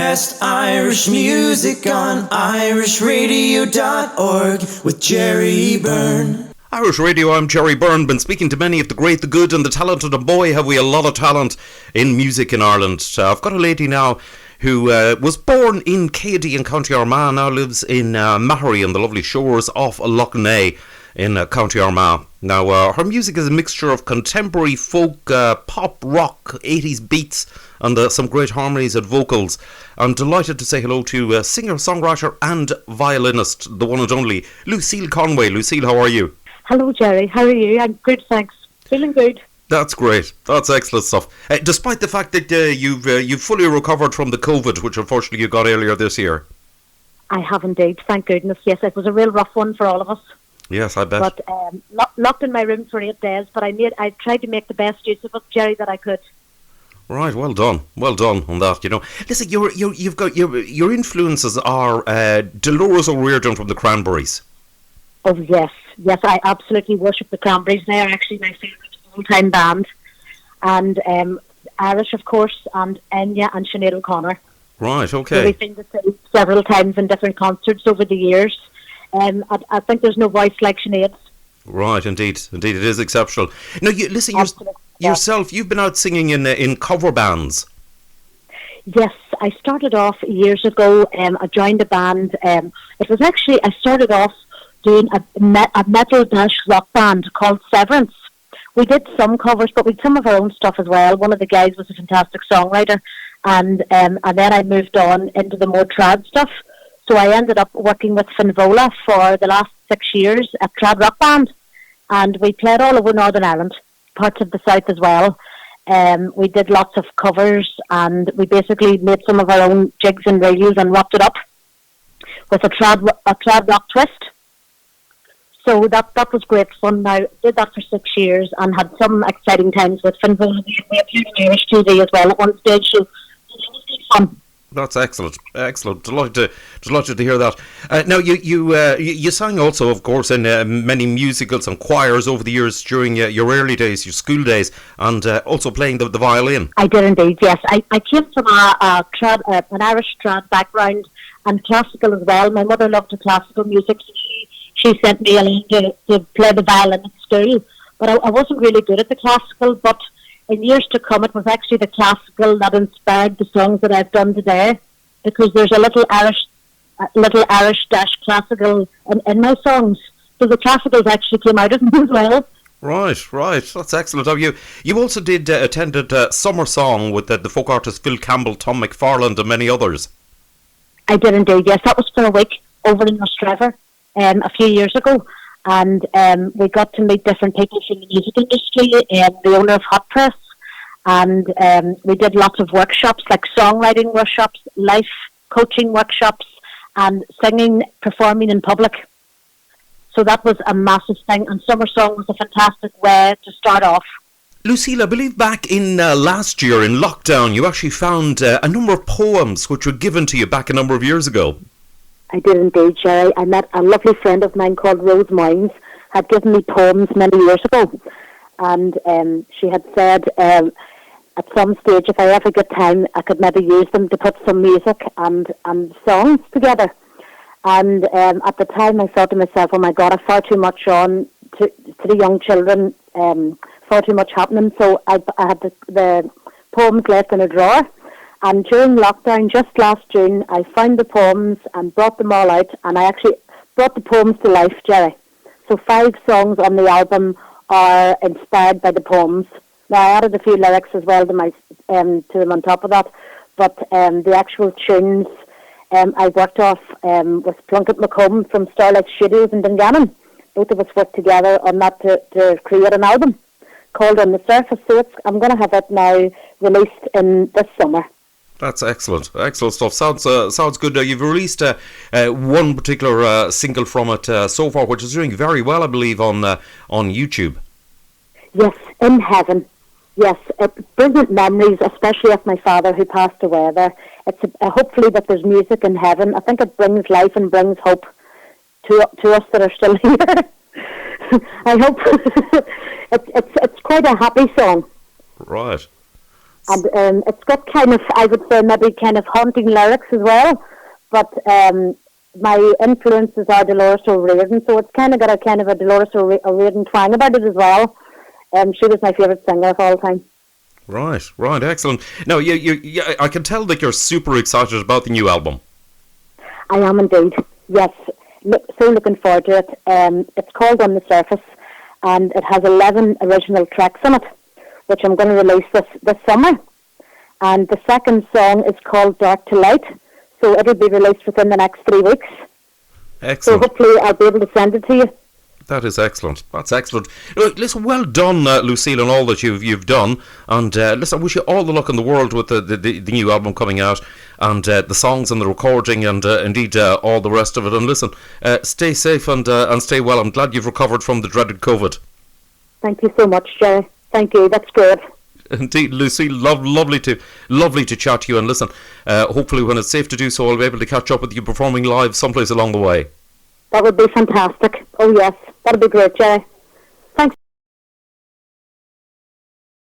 Best Irish music on irishradio.org with Jerry Byrne. Irish Radio, I'm Jerry Byrne. Been speaking to many of the great, the good and the talented, and boy have we a lot of talent in music in Ireland. I've got a lady now who was born in Cady in County Armagh, now lives in Mahary on the lovely shores of Lough Neagh in County Armagh. Now her music is a mixture of contemporary folk, pop, rock, 80s beats and some great harmonies and vocals. I'm delighted to say hello to singer, songwriter and violinist, the one and only Lucille Conway. Lucille, how are you? Hello, Jerry. How are you? I'm good, thanks. Feeling good. That's great. That's excellent stuff. Despite the fact that you've fully recovered from the COVID, which unfortunately you got earlier this year. I have indeed, thank goodness. Yes, it was a real rough one for all of us. Yes, I bet. But locked in my room for 8 days, but I tried to make the best use of it, Jerry, that I could. Right, well done on that. You know, listen, you've got your influences are Dolores O'Riordan from the Cranberries. Oh yes, I absolutely worship the Cranberries. They are actually my favourite all-time band, and Irish, of course, and Enya and Sinead O'Connor. Right, okay. So we've been to see several times in different concerts over the years. I think there's no voice like Sinead's. Right, indeed, it is exceptional. Now, listen, yourself, you've been out singing in cover bands. Yes, I started off years ago. I joined a band. It was actually, I started off doing a metal-rock band called Severance. We did some covers, but we did some of our own stuff as well. One of the guys was a fantastic songwriter, and then I moved on into the more trad stuff. So I ended up working with Finvola for the last 6 years at Trad Rock Band, and we played all over Northern Ireland, parts of the south as well. We did lots of covers, and we basically made some of our own jigs and reels and rocked it up with a trad rock twist. So that was great fun. Now, did that for 6 years and had some exciting times with Finvola. We appeared on Irish TV as well at one stage, so it was good fun. That's excellent. Delighted to hear that. Now, you sang also, of course, in many musicals and choirs over the years during your early days, your school days, and also playing the violin. I did indeed, yes. I came from an Irish trad background and classical as well. My mother loved the classical music, so she sent me along to play the violin at school. But I wasn't really good at the classical, but in years to come, it was actually the classical that inspired the songs that I've done today, because there's a little Irish classical in my songs. So the classicals actually came out of them as well. Right. That's excellent. You also attended Summer Song with the folk artists Phil Campbell, Tom McFarland and many others. I did indeed, yes. That was for a week over in Australia a few years ago. And we got to meet different people from the music industry, the owner of Hot Press, and we did lots of workshops, like songwriting workshops, life coaching workshops, and singing, performing in public. So that was a massive thing, and Summer Song was a fantastic way to start off. Lucille, I believe back in last year in lockdown, you actually found a number of poems which were given to you back a number of years ago. I did indeed, Jerry. I met a lovely friend of mine called Rose Moynes, had given me poems many years ago. And she had said at some stage, if I ever get time, I could maybe use them to put some music and songs together. And at the time I thought to myself, oh my God, I've far too much on to the young children, far too much happening. So I had the poems left in a drawer. And during lockdown, just last June, I found the poems and brought them all out, and I actually brought the poems to life, Jerry. So 5 songs on the album are inspired by the poems. Now, I added a few lyrics as well to them on top of that, but the actual tunes I worked off with Plunkett McComb from Starlight Studios in Dungannon. Both of us worked together on that to create an album called On the Surface. So I'm going to have it now released in this summer. That's excellent stuff. Sounds good. You've released one particular single from it so far, which is doing very well, I believe, on YouTube. Yes, In Heaven. Yes, brilliant memories, especially of my father who passed away there. It's hopefully that there's music in heaven. I think it brings life and brings hope to us that are still here. I hope it's quite a happy song. Right. And it's got kind of, I would say, maybe kind of haunting lyrics as well. But my influences are Dolores O'Riordan, so it's kind of got a kind of a Dolores O'Riordan twang about it as well. She was my favourite singer of all time. Right, excellent. Now, I can tell that you're super excited about the new album. I am indeed, yes. So looking forward to it. It's called On the Surface, and it has 11 original tracks on it, which I'm going to release this summer. And the second song is called Dark to Light, so it'll be released within the next 3 weeks. Excellent. So hopefully I'll be able to send it to you. That is excellent. That's excellent. Listen, well done, Lucille, and all that you've done. And listen, I wish you all the luck in the world with the new album coming out, and the songs and the recording, and indeed all the rest of it. And listen, stay safe and stay well. I'm glad you've recovered from the dreaded COVID. Thank you so much, Jerry. Thank you. That's great. Indeed, Lucille, lovely to chat to you. And listen, hopefully when it's safe to do so, I'll be able to catch up with you performing live someplace along the way. That would be fantastic. Oh yes, that would be great, Jerry.